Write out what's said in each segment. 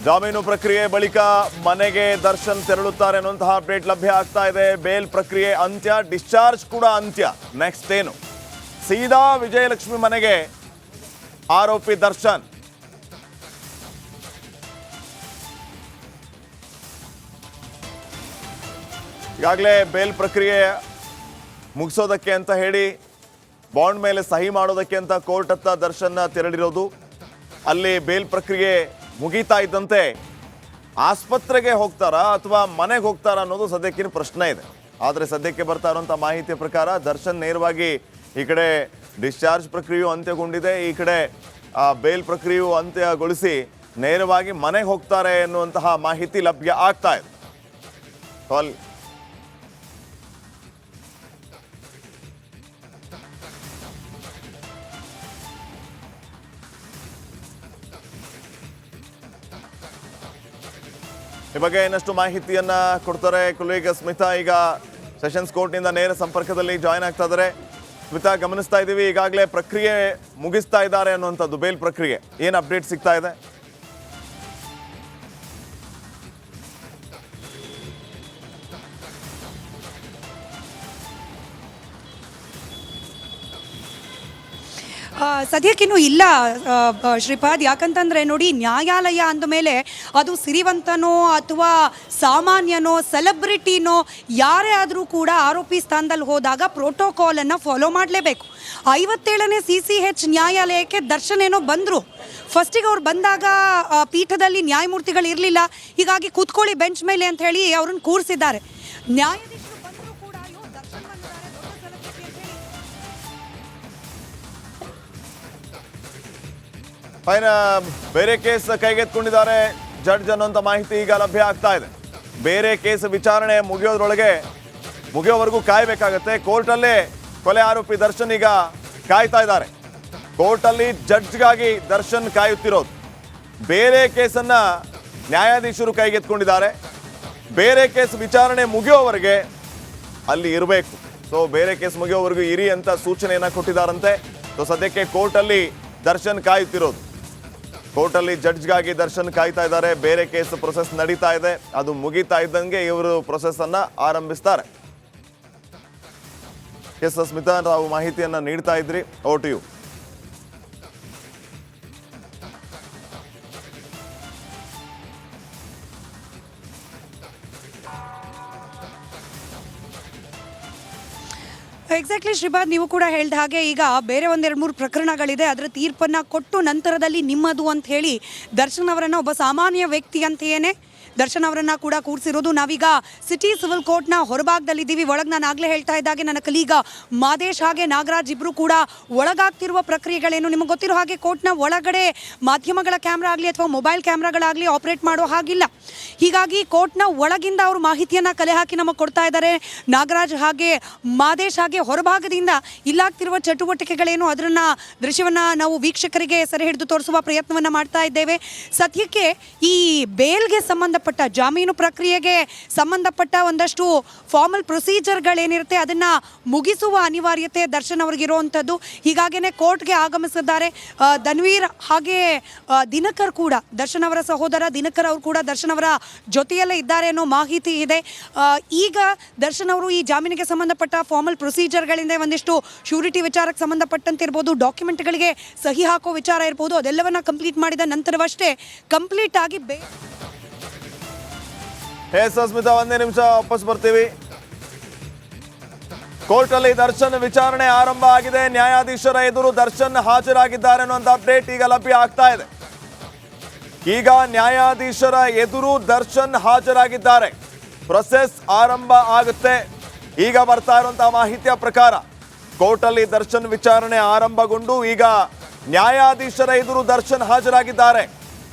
ಜಾಮೀನು ಪ್ರಕ್ರಿಯೆ ಬಳಿಕ ಮನೆಗೆ ದರ್ಶನ್ ತೆರಳುತ್ತಾರೆ ಅನ್ನುವಂತಹ ಅಪ್ಡೇಟ್ ಲಭ್ಯ ಆಗ್ತಾ ಇದೆ. ಬೇಲ್ ಪ್ರಕ್ರಿಯೆ ಅಂತ್ಯ, ಡಿಸ್ಚಾರ್ಜ್ ಕೂಡ ಅಂತ್ಯ. ನೆಕ್ಸ್ಟ್ ಏನು? ಸೀದಾ ವಿಜಯಲಕ್ಷ್ಮಿ ಮನೆಗೆ ಆರೋಪಿ ದರ್ಶನ್. ಈಗಾಗಲೇ ಬೇಲ್ ಪ್ರಕ್ರಿಯೆ ಮುಗಿಸೋದಕ್ಕೆ ಅಂತ ಹೇಳಿ ಬಾಂಡ್ ಮೇಲೆ ಸಹಿ ಮಾಡೋದಕ್ಕೆ ಅಂತ ಕೋರ್ಟ್ ಹತ್ತ ದರ್ಶನ್ ತೆರಳಿರೋದು. ಅಲ್ಲಿ ಬೇಲ್ ಪ್ರಕ್ರಿಯೆ ಮುಗೀತಾ ಇದ್ದಂತೆ ಆಸ್ಪತ್ರೆಗೆ ಹೋಗ್ತಾರಾ ಅಥವಾ ಮನೆಗೆ ಹೋಗ್ತಾರಾ ಅನ್ನೋದು ಸದ್ಯಕ್ಕಿನ ಪ್ರಶ್ನೆ ಇದೆ. ಆದರೆ ಸದ್ಯಕ್ಕೆ ಬರ್ತಾ ಇರುವಂಥ ಮಾಹಿತಿಯ ಪ್ರಕಾರ ದರ್ಶನ್ ನೇರವಾಗಿ ಈ ಕಡೆ ಡಿಸ್ಚಾರ್ಜ್ ಪ್ರಕ್ರಿಯೆಯು ಅಂತ್ಯಗೊಂಡಿದೆ, ಈ ಕಡೆ ಬೇಲ್ ಪ್ರಕ್ರಿಯೆಯು ಅಂತ್ಯಗೊಳಿಸಿ ನೇರವಾಗಿ ಮನೆಗೆ ಹೋಗ್ತಾರೆ ಎನ್ನುವಂತಹ ಮಾಹಿತಿ ಲಭ್ಯ ಆಗ್ತಾ ಇದೆ. ಈ ಬಗ್ಗೆ ಇನ್ನಷ್ಟು ಮಾಹಿತಿಯನ್ನ ಕೊಡ್ತಾರೆ ಕೊಲೀಗ್ ಸ್ಮಿತಾ. ಈಗ ಸೆಷನ್ಸ್ ಕೋರ್ಟ್ನಿಂದ ನೇರ ಸಂಪರ್ಕದಲ್ಲಿ ಜಾಯ್ನ್ ಆಗ್ತಾ ಇದ್ದಾರೆ. ಸ್ಮಿತಾ, ಗಮನಿಸ್ತಾ ಇದ್ದೀವಿ ಈಗಾಗಲೇ ಪ್ರಕ್ರಿಯೆ ಮುಗಿಸ್ತಾ ಇದ್ದಾರೆ ಅನ್ನುವಂಥದ್ದು, ಬೇಲ್ ಪ್ರಕ್ರಿಯೆ ಏನು ಅಪ್ಡೇಟ್ ಸಿಗ್ತಾ ಇದೆ? ಸದ್ಯಕ್ಕಿನ್ನೂ ಇಲ್ಲ ಶ್ರೀಪಾದ್. ಯಾಕಂತಂದರೆ ನೋಡಿ, ನ್ಯಾಯಾಲಯ ಅಂದಮೇಲೆ ಅದು ಸಿರಿವಂತನೋ ಅಥವಾ ಸಾಮಾನ್ಯನೋ ಸೆಲೆಬ್ರಿಟಿನೋ ಯಾರೇ ಆದರೂ ಕೂಡ ಆರೋಪಿ ಸ್ಥಾನದಲ್ಲಿ ಹೋದಾಗ ಪ್ರೋಟೋಕಾಲನ್ನು ಫಾಲೋ ಮಾಡಲೇಬೇಕು. 57ನೇ CCH ನ್ಯಾಯಾಲಯಕ್ಕೆ ದರ್ಶನ್ ಏನೋ ಬಂದರು. ಫಸ್ಟಿಗೆ ಅವ್ರು ಬಂದಾಗ ಪೀಠದಲ್ಲಿ ನ್ಯಾಯಮೂರ್ತಿಗಳು ಇರಲಿಲ್ಲ, ಹೀಗಾಗಿ ಕೂತ್ಕೊಳ್ಳಿ ಬೆಂಚ್ ಮೇಲೆ ಅಂತ ಹೇಳಿ ಅವ್ರನ್ನ ಕೂರಿಸಿದ್ದಾರೆ. ನ್ಯಾಯಾಧೀಶರು ಬಂದರೂ ಕೂಡ ದರ್ಶನ್ ಬಂದಿದ್ದಾರೆ, ದೊಡ್ಡ ಸೆಲೆಬ್ರಿಟಿ ಅಂತ ಹೇಳಿ ಫೈನ್ ಬೇರೆ ಕೇಸ್ ಕೈಗೆತ್ಕೊಂಡಿದ್ದಾರೆ ಜಡ್ಜ್ ಅನ್ನುವಂಥ ಮಾಹಿತಿ ಈಗ ಲಭ್ಯ ಆಗ್ತಾ ಇದೆ. ಬೇರೆ ಕೇಸ್ ವಿಚಾರಣೆ ಮುಗಿಯೋವರೆಗೂ ಕಾಯಬೇಕಾಗತ್ತೆ. ಕೋರ್ಟಲ್ಲೇ ಕೊಲೆ ಆರೋಪಿ ದರ್ಶನ್ ಈಗ ಕಾಯ್ತಾ ಇದ್ದಾರೆ. ಕೋರ್ಟಲ್ಲಿ ಜಡ್ಜ್ಗಾಗಿ ದರ್ಶನ್ ಕಾಯುತ್ತಿರೋದು. ಬೇರೆ ಕೇಸನ್ನ ನ್ಯಾಯಾಧೀಶರು ಕೈಗೆತ್ಕೊಂಡಿದ್ದಾರೆ. ಬೇರೆ ಕೇಸ್ ವಿಚಾರಣೆ ಮುಗಿಯೋವರೆಗೆ ಅಲ್ಲಿ ಇರಬೇಕು. ಸೊ ಬೇರೆ ಕೇಸ್ ಮುಗಿಯೋವರೆಗೂ ಇರಿ ಅಂತ ಸೂಚನೆಯನ್ನ ಕೊಟ್ಟಿದ್ದಾರಂತೆ. ಸೊ ಸದ್ಯಕ್ಕೆ ಕೋರ್ಟಲ್ಲಿ ದರ್ಶನ್ ಕಾಯುತ್ತಿರೋದು. ಕೋರ್ಟಲ್ಲಿ ಜಡ್ಜ್ಗಾಗಿ ದರ್ಶನ್ ಕಾಯ್ತಾ ಇದ್ದಾರೆ. ಬೇರೆ ಕೇಸ್ ಪ್ರೊಸೆಸ್ ನಡೀತಾ ಇದೆ, ಅದು ಮುಗೀತಾ ಇದ್ದಂಗೆ ಇವರು ಪ್ರೊಸೆಸ್ ಅನ್ನ ಆರಂಭಿಸ್ತಾರೆ. ಎಸ್ ಸ್ಮಿತಾ, ತಾವು ಮಾಹಿತಿಯನ್ನ ನೀಡ್ತಾ ಇದ್ರಿ, over to you. Exactly Shripad, ನೀವು ಕೂಡ ಹೇಳಿದ ಹಾಗೆ ಈಗ ಬೇರೆ ಒಂದೆರಡು ಮೂರು ಪ್ರಕರಣಗಳಿದೆ. ಅದರ ತೀರ್ಪನ್ನು ಕೊಟ್ಟು ನಂತರದಲ್ಲಿ ನಿಮ್ಮದು ಅಂತ ಹೇಳಿ ದರ್ಶನ್ ಅವರನ್ನು ಒಬ್ಬ ಸಾಮಾನ್ಯ ವ್ಯಕ್ತಿ ಅಂತೆಯೇ ದರ್ಶನ್ ಅವರನ್ನು ಕೂಡ ಕೂರಿಸಿರೋದು. ನಾವೀಗ ಸಿಟಿ ಸಿವಿಲ್ ಕೋರ್ಟ್ನ ಹೊರಭಾಗದಲ್ಲಿದ್ದೀವಿ. ಒಳಗೆ ನಾನು ಆಗಲೇ ಹೇಳ್ತಾ ಇದ್ದಾಗೆ ನನ್ನ ಕಲೀಗ ಮಾದೇಶ್ ಹಾಗೆ ನಾಗರಾಜ್ ಇಬ್ಬರು ಕೂಡ ಒಳಗಾಗ್ತಿರುವ ಪ್ರಕ್ರಿಯೆಗಳೇನು ನಿಮಗೆ ಗೊತ್ತಿರೋ ಹಾಗೆ ಕೋರ್ಟ್ನ ಒಳಗಡೆ ಮಾಧ್ಯಮಗಳ ಕ್ಯಾಮ್ರಾ ಆಗಲಿ ಅಥವಾ ಮೊಬೈಲ್ ಕ್ಯಾಮ್ರಾಗಳಾಗಲಿ ಆಪರೇಟ್ ಮಾಡೋ ಹಾಗಿಲ್ಲ. ಹೀಗಾಗಿ ಕೋರ್ಟ್ನ ಒಳಗಿಂದ ಅವರು ಮಾಹಿತಿಯನ್ನು ಕಲೆ ಹಾಕಿ ನಮಗೆ ಕೊಡ್ತಾ ಇದ್ದಾರೆ. ನಾಗರಾಜ್ ಹಾಗೆ ಮಾದೇಶ್ ಹಾಗೆ ಹೊರಭಾಗದಿಂದ ಇಲ್ಲಾಗ್ತಿರುವ ಚಟುವಟಿಕೆಗಳೇನು ಅದನ್ನು ದೃಶ್ಯವನ್ನು ನಾವು ವೀಕ್ಷಕರಿಗೆ ಸೆರೆ ಹಿಡಿದು ತೋರಿಸುವ ಪ್ರಯತ್ನವನ್ನು ಮಾಡ್ತಾ ಇದ್ದೇವೆ. ಸದ್ಯಕ್ಕೆ ಈ ಬೇಲ್ಗೆ ಸಂಬಂಧಪಟ್ಟ ಜಾಮೀನು ಪ್ರಕ್ರಿಯೆಗೆ ಸಂಬಂಧಪಟ್ಟ ಒಂದಷ್ಟು ಫಾರ್ಮಲ್ ಪ್ರೊಸೀಜರ್ಗಳೇನಿರುತ್ತೆ ಅದನ್ನು ಮುಗಿಸುವ ಅನಿವಾರ್ಯತೆ ದರ್ಶನ್ ಅವ್ರಿಗಿರುವಂಥದ್ದು. ಹೀಗಾಗೇ ಕೋರ್ಟ್ಗೆ ಆಗಮಿಸಿದ್ದಾರೆ. ಧನ್ವೀರ್ ಹಾಗೆ ದಿನಕರ್ ಕೂಡ, ದರ್ಶನ್ ಅವರ ಸಹೋದರ ದಿನಕರ್ ಅವರು ಕೂಡ ದರ್ಶನ್ ಅವರ ಜೊತೆಯಲ್ಲೇ ಇದ್ದಾರೆ ಅನ್ನೋ ಮಾಹಿತಿ ಇದೆ. ಈಗ ದರ್ಶನ್ ಅವರು ಈ ಜಾಮೀನಿಗೆ ಸಂಬಂಧಪಟ್ಟ ಫಾರ್ಮಲ್ ಪ್ರೊಸೀಜರ್ಗಳಿಂದ ಒಂದಿಷ್ಟು ಶ್ಯೂರಿಟಿ ವಿಚಾರಕ್ಕೆ ಸಂಬಂಧಪಟ್ಟಂತೆ ಇರ್ಬೋದು, ಡಾಕ್ಯುಮೆಂಟ್ಗಳಿಗೆ ಸಹಿ ಹಾಕೋ ವಿಚಾರ ಇರ್ಬೋದು, ಅದೆಲ್ಲವನ್ನ ಕಂಪ್ಲೀಟ್ ಮಾಡಿದ ನಂತರವಷ್ಟೇ ಕಂಪ್ಲೀಟ್ ಆಗಿ ಸ್ಮಿತಾ, ಒಂದೇ ನಿಮಿಷ ವಾಪಸ್ ಬರ್ತೀವಿ. ಕೋರ್ಟಲ್ಲಿ ದರ್ಶನ್ ವಿಚಾರಣೆ ಆರಂಭ ಆಗಿದೆ. ನ್ಯಾಯಾಧೀಶರ ಎದುರು ದರ್ಶನ್ ಹಾಜರಾಗಿದ್ದಾರೆ ಅನ್ನುವಂಥ ಅಪ್ಡೇಟ್ ಈಗ ಲಭ್ಯ ಆಗ್ತಾ ಇದೆ. ಈಗ ನ್ಯಾಯಾಧೀಶರ ಎದುರು ದರ್ಶನ್ ಹಾಜರಾಗಿದ್ದಾರೆ. ಪ್ರೊಸೆಸ್ ಆರಂಭ ಆಗುತ್ತೆ. ಈಗ ಬರ್ತಾ ಇರುವಂತಹ ಮಾಹಿತಿಯ ಪ್ರಕಾರ ಕೋರ್ಟಲ್ಲಿ ದರ್ಶನ್ ವಿಚಾರಣೆ ಆರಂಭಗೊಂಡು ಈಗ ನ್ಯಾಯಾಧೀಶರ ಎದುರು ದರ್ಶನ್ ಹಾಜರಾಗಿದ್ದಾರೆ.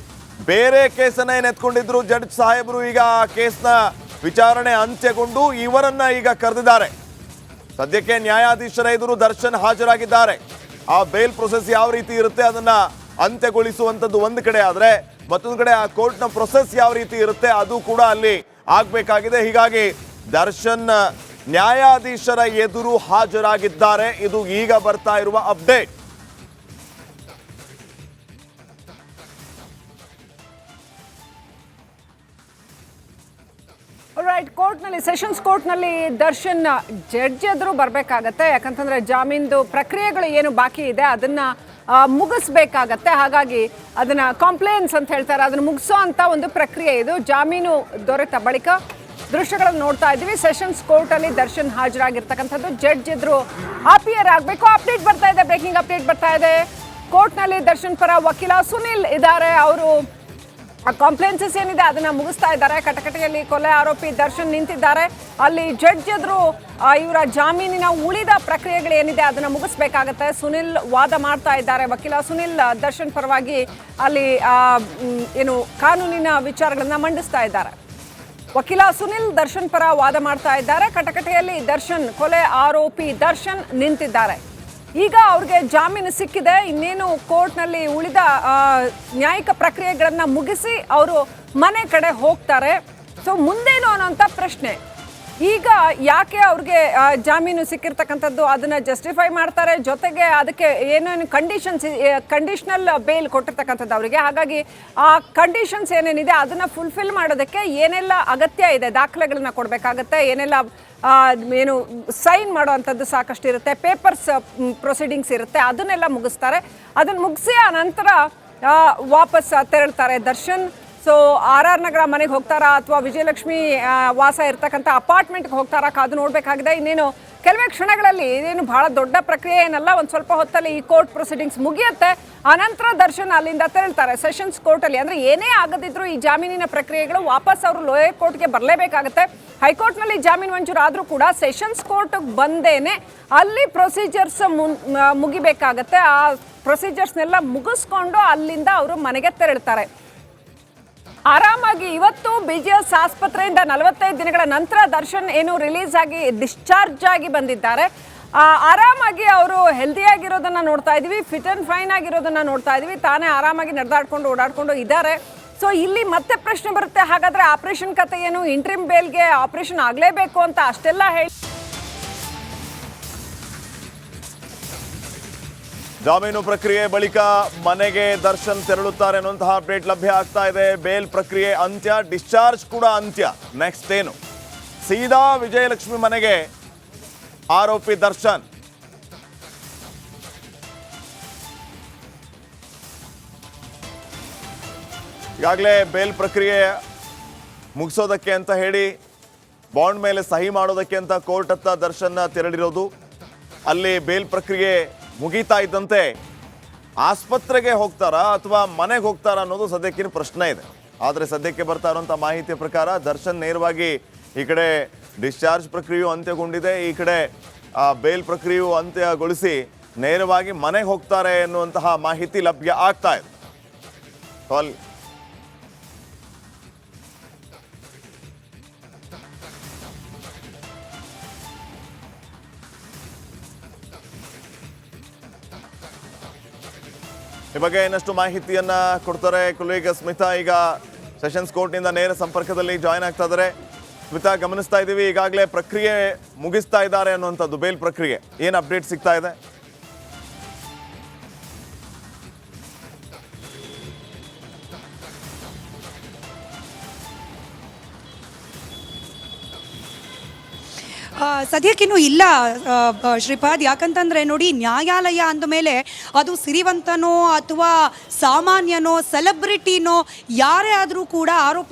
ಬೇರೆ ಕೇಸನ್ನ ಏನು ಎತ್ಕೊಂಡಿದ್ರು ಜಡ್ಜ್ ಸಾಹೇಬರು, ಈಗ ಕೇಸ್ನ ವಿಚಾರಣೆ ಅಂತ್ಯಗೊಂಡು ಇವರನ್ನ ಈಗ ಕರೆದಿದ್ದಾರೆ. ಸದ್ಯಕ್ಕೆ ನ್ಯಾಯಾಧೀಶರ ಎದುರು ದರ್ಶನ್ ಹಾಜರಾಗಿದ್ದಾರೆ. ಆ ಬೇಲ್ ಪ್ರೊಸೆಸ್ ಯಾವ ರೀತಿ ಇರುತ್ತೆ ಅದನ್ನ ಅಂತ್ಯಗೊಳಿಸುವಂಥದ್ದು ಒಂದು ಕಡೆ ಆದರೆ, ಮತ್ತೊಂದು ಕಡೆ ಆ ಕೋರ್ಟ್ನ ಪ್ರೊಸೆಸ್ ಯಾವ ರೀತಿ ಇರುತ್ತೆ ಅದು ಕೂಡ ಅಲ್ಲಿ ಆಗಬೇಕಾಗಿದೆ. ಹೀಗಾಗಿ ದರ್ಶನ್ ನ್ಯಾಯಾಧೀಶರ ಎದುರು ಹಾಜರಾಗಿದ್ದಾರೆ. ಇದು ಈಗ ಬರ್ತಾ ಇರುವ ಅಪ್ಡೇಟ್. ರೈಟ್, ಕೋರ್ಟ್ನಲ್ಲಿ ಸೆಷನ್ಸ್ ಕೋರ್ಟ್ನಲ್ಲಿ ದರ್ಶನ್ ಜಡ್ಜ್ ಎದುರು ಬರಬೇಕಾಗತ್ತೆ. ಯಾಕಂತಂದ್ರೆ ಜಾಮೀನ್ದು ಪ್ರಕ್ರಿಯೆಗಳು ಏನು ಬಾಕಿ ಇದೆ ಅದನ್ನ ಮುಗಿಸ್ಬೇಕಾಗತ್ತೆ. ಹಾಗಾಗಿ ಅದನ್ನ ಕಾಂಪ್ಲೇನ್ಸ್ ಅಂತ ಹೇಳ್ತಾರೆ, ಅದನ್ನ ಮುಗಿಸೋ ಅಂತ ಒಂದು ಪ್ರಕ್ರಿಯೆ ಇದು. ಜಾಮೀನು ದೊರೆತ ಬಳಿಕ ದೃಶ್ಯಗಳನ್ನು ನೋಡ್ತಾ ಇದ್ದೀವಿ. ಸೆಷನ್ಸ್ ಕೋರ್ಟ್ ಅಲ್ಲಿ ದರ್ಶನ್ ಹಾಜರಾಗಿರ್ತಕ್ಕಂಥದ್ದು, ಜಡ್ಜ್ ಎದುರು ಅಪಿಯರ್ ಆಗಬೇಕು. ಅಪ್ಡೇಟ್ ಬರ್ತಾ ಇದೆ, ಬ್ರೇಕಿಂಗ್ ಅಪ್ಡೇಟ್ ಬರ್ತಾ ಇದೆ. ಕೋರ್ಟ್ನಲ್ಲಿ ದರ್ಶನ್ ಪರ ವಕೀಲ ಸುನಿಲ್ ಇದ್ದಾರೆ. ಅವರು ಕಾಂಪ್ಲೇನ್ಸಸ್ ಏನಿದೆ ಅದನ್ನ ಮುಗಿಸ್ತಾ ಇದ್ದಾರೆ. ಕಟಕಟೆಯಲ್ಲಿ ಕೊಲೆ ಆರೋಪಿ ದರ್ಶನ್ ನಿಂತಿದ್ದಾರೆ. ಅಲ್ಲಿ ಜಡ್ಜ್ ಎದುರು ಇವರ ಜಾಮೀನಿನ ಉಳಿದ ಪ್ರಕ್ರಿಯೆಗಳು ಏನಿದೆ ಅದನ್ನ ಮುಗಿಸ್ಬೇಕಾಗತ್ತೆ. ಸುನಿಲ್ ವಾದ ಮಾಡ್ತಾ ಇದ್ದಾರೆ. ವಕೀಲ ಸುನಿಲ್ ದರ್ಶನ್ ಪರವಾಗಿ ಅಲ್ಲಿ ಏನು ಕಾನೂನಿನ ವಿಚಾರಗಳನ್ನ ಮಂಡಿಸ್ತಾ ಇದ್ದಾರೆ. ವಕೀಲ ಸುನಿಲ್ ದರ್ಶನ್ ಪರ ವಾದ ಮಾಡ್ತಾ ಇದ್ದಾರೆ. ಕಟಕಟೆಯಲ್ಲಿ ದರ್ಶನ್ ಕೊಲೆ ಆರೋಪಿ ದರ್ಶನ್ ನಿಂತಿದ್ದಾರೆ. ಈಗ ಅವ್ರಿಗೆ ಜಾಮೀನು ಸಿಕ್ಕಿದೆ. ಇನ್ನೇನು ಕೋರ್ಟ್ನಲ್ಲಿ ಉಳಿದ ನ್ಯಾಯಿಕ ಪ್ರಕ್ರಿಯೆಗಳನ್ನು ಮುಗಿಸಿ ಅವರು ಮನೆ ಕಡೆ ಹೋಗ್ತಾರೆ. ಸೊ ಮುಂದೇನು ಅನ್ನೋಂಥ ಪ್ರಶ್ನೆ. ಈಗ ಯಾಕೆ ಅವ್ರಿಗೆ ಜಾಮೀನು ಸಿಕ್ಕಿರ್ತಕ್ಕಂಥದ್ದು ಅದನ್ನು ಜಸ್ಟಿಫೈ ಮಾಡ್ತಾರೆ. ಜೊತೆಗೆ ಅದಕ್ಕೆ ಏನೇನು ಕಂಡೀಷನಲ್ ಬೇಲ್ ಕೊಟ್ಟಿರ್ತಕ್ಕಂಥದ್ದು ಅವರಿಗೆ. ಹಾಗಾಗಿ ಆ ಕಂಡೀಷನ್ಸ್ ಏನೇನಿದೆ ಅದನ್ನು ಫುಲ್ಫಿಲ್ ಮಾಡೋದಕ್ಕೆ ಏನೆಲ್ಲ ಅಗತ್ಯ ಇದೆ, ದಾಖಲೆಗಳನ್ನ ಕೊಡಬೇಕಾಗತ್ತೆ, ಏನೆಲ್ಲ ಏನು ಸೈನ್ ಮಾಡುವಂಥದ್ದು ಸಾಕಷ್ಟು ಇರುತ್ತೆ, ಪೇಪರ್ಸ್ ಪ್ರೊಸೀಡಿಂಗ್ಸ್ ಇರುತ್ತೆ, ಅದನ್ನೆಲ್ಲ ಮುಗಿಸ್ತಾರೆ. ಅದನ್ನು ಮುಗಿಸಿ ಆ ನಂತರ ವಾಪಸ್ ತೆರಳ್ತಾರೆ ದರ್ಶನ್. ಸೊ RR ನಗರ ಮನೆಗೆ ಹೋಗ್ತಾರಾ ಅಥವಾ ವಿಜಯಲಕ್ಷ್ಮಿ ವಾಸ ಇರ್ತಕ್ಕಂಥ ಅಪಾರ್ಟ್ಮೆಂಟ್ಗೆ ಹೋಗ್ತಾರಾ ಕಾದು ನೋಡಬೇಕಾಗಿದೆ. ಇನ್ನೇನು ಕೆಲವೇ ಕ್ಷಣಗಳಲ್ಲಿ ಇದೇನು ಬಹಳ ದೊಡ್ಡ ಪ್ರಕ್ರಿಯೆ ಏನಲ್ಲ, ಒಂದು ಸ್ವಲ್ಪ ಹೊತ್ತಲ್ಲಿ ಈ ಕೋರ್ಟ್ ಪ್ರೊಸೀಡಿಂಗ್ಸ್ ಮುಗಿಯುತ್ತೆ. ಆನಂತರ ದರ್ಶನ್ ಅಲ್ಲಿಂದ ತೆರಳ್ತಾರೆ ಸೆಷನ್ಸ್ ಕೋರ್ಟಲ್ಲಿ. ಅಂದರೆ ಏನೇ ಆಗದಿದ್ರು ಈ ಜಾಮೀನಿನ ಪ್ರಕ್ರಿಯೆಗಳು ವಾಪಸ್ ಅವರು ಲೋಯರ್ ಕೋರ್ಟ್ಗೆ ಬರಲೇಬೇಕಾಗುತ್ತೆ. ಹೈಕೋರ್ಟ್ನಲ್ಲಿ ಜಾಮೀನು ಮಂಜೂರಾದರೂ ಕೂಡ ಸೆಷನ್ಸ್ ಕೋರ್ಟ್ಗೆ ಬಂದೇನೆ ಅಲ್ಲಿ ಪ್ರೊಸೀಜರ್ಸ್ ಮುಗಿಬೇಕಾಗತ್ತೆ. ಆ ಪ್ರೊಸೀಜರ್ಸ್ನೆಲ್ಲ ಮುಗಿಸ್ಕೊಂಡು ಅಲ್ಲಿಂದ ಅವರು ಮನೆಗೆ ತೆರಳ್ತಾರೆ. ಆರಾಮಾಗಿ ಇವತ್ತು BGS ಆಸ್ಪತ್ರೆಯಿಂದ 45 ದಿನಗಳ ನಂತರ ದರ್ಶನ್ ಏನು ರಿಲೀಸ್ ಆಗಿ ಡಿಸ್ಚಾರ್ಜ್ ಆಗಿ ಬಂದಿದ್ದಾರೆ. ಆರಾಮಾಗಿ ಅವರು ಹೆಲ್ದಿಯಾಗಿರೋದನ್ನ ನೋಡ್ತಾ ಇದೀವಿ, ಫಿಟ್ ಅಂಡ್ ಫೈನ್ ಆಗಿರೋದನ್ನ ನೋಡ್ತಾ ಇದೀವಿ. ತಾನೇ ಆರಾಮಾಗಿ ನಡೆದಾಡ್ಕೊಂಡು ಓಡಾಡ್ಕೊಂಡು ಇದ್ದಾರೆ. ಸೊ ಇಲ್ಲಿ ಮತ್ತೆ ಪ್ರಶ್ನೆ ಬರುತ್ತೆ, ಹಾಗಾದ್ರೆ ಆಪರೇಷನ್ ಕತೆ ಏನು? ಇಂಟ್ರಿಮ್ ಬೇಲ್ಗೆ ಆಪರೇಷನ್ ಆಗಲೇಬೇಕು ಅಂತ ಅಷ್ಟೆಲ್ಲ ಹೇಳಿ ಜಾಮೀನು ಪ್ರಕ್ರಿಯೆ ಬಳಿಕ ಮನೆಗೆ ದರ್ಶನ್ ತೆರಳುತ್ತಾರೆ ಅನ್ನುವಂತಹ ಅಪ್ಡೇಟ್ ಲಭ್ಯ ಆಗ್ತಾ ಇದೆ. ಬೇಲ್ ಪ್ರಕ್ರಿಯೆ ಅಂತ್ಯ, ಡಿಸ್ಚಾರ್ಜ್ ಕೂಡ ಅಂತ್ಯ. ನೆಕ್ಸ್ಟ್ ಏನು? ಸೀದಾ ವಿಜಯಲಕ್ಷ್ಮಿ ಮನೆಗೆ ಆರೋಪಿ ದರ್ಶನ್. ಈಗಾಗಲೇ ಬೇಲ್ ಪ್ರಕ್ರಿಯೆ ಮುಗಿಸೋದಕ್ಕೆ ಅಂತ ಹೇಳಿ ಬಾಂಡ್ ಮೇಲೆ ಸಹಿ ಮಾಡೋದಕ್ಕೆ ಅಂತ ಕೋರ್ಟ್ ಹತ್ತ ದರ್ಶನ್ ತೆರಳಿರೋದು. ಅಲ್ಲಿ ಬೇಲ್ ಪ್ರಕ್ರಿಯೆ ಮುಗೀತಾ ಇದ್ದಂತೆ ಆಸ್ಪತ್ರೆಗೆ ಹೋಗ್ತಾರಾ ಅಥವಾ ಮನೆಗೆ ಹೋಗ್ತಾರಾ ಅನ್ನೋದು ಸದ್ಯಕ್ಕಿನ ಪ್ರಶ್ನೆ ಇದೆ. ಆದರೆ ಸದ್ಯಕ್ಕೆ ಬರ್ತಾ ಇರುವಂಥ ಮಾಹಿತಿಯ ಪ್ರಕಾರ ದರ್ಶನ್ ನೇರವಾಗಿ ಈ ಕಡೆ ಡಿಸ್ಚಾರ್ಜ್ ಪ್ರಕ್ರಿಯೆಯು ಅಂತ್ಯಗೊಂಡಿದೆ, ಈ ಕಡೆ ಬೇಲ್ ಪ್ರಕ್ರಿಯೆಯು ಅಂತ್ಯಗೊಳಿಸಿ ನೇರವಾಗಿ ಮನೆಗೆ ಹೋಗ್ತಾರೆ ಎನ್ನುವಂತಹ ಮಾಹಿತಿ ಲಭ್ಯ ಆಗ್ತಾ ಇದೆ. ಈ ಬಗ್ಗೆ ಇನ್ನಷ್ಟು ಮಾಹಿತಿಯನ್ನ ಕೊಡ್ತಾರೆ ಕೊಲೀಗ್ ಸ್ಮಿತಾ. ಈಗ ಸೆಷನ್ಸ್ ಕೋರ್ಟ್ನಿಂದ ನೇರ ಸಂಪರ್ಕದಲ್ಲಿ ಜಾಯ್ನ್ ಆಗ್ತಾ ಇದ್ದಾರೆ. ಸ್ಮಿತಾ, ಗಮನಿಸ್ತಾ ಇದ್ದೀವಿ ಈಗಾಗಲೇ ಪ್ರಕ್ರಿಯೆ ಮುಗಿಸ್ತಾ ಇದ್ದಾರೆ ಅನ್ನುವಂಥದ್ದು, ಬೇಲ್ ಪ್ರಕ್ರಿಯೆ ಏನು ಅಪ್ಡೇಟ್ ಸಿಗ್ತಾ ಇದೆ? ಸದ್ಯಕ್ಕಿನ್ನೂ ಇಲ್ಲ ಶ್ರೀಪಾದ್. ಯಾಕಂತಂದರೆ ನೋಡಿ, ನ್ಯಾಯಾಲಯ ಅಂದಮೇಲೆ ಅದು ಸಿರಿವಂತನೋ ಅಥವಾ ಸಾಮಾನ್ಯನೋ ಸೆಲೆಬ್ರಿಟಿನೋ ಯಾರೇ ಆದರೂ ಕೂಡ ಆರೋಪಿ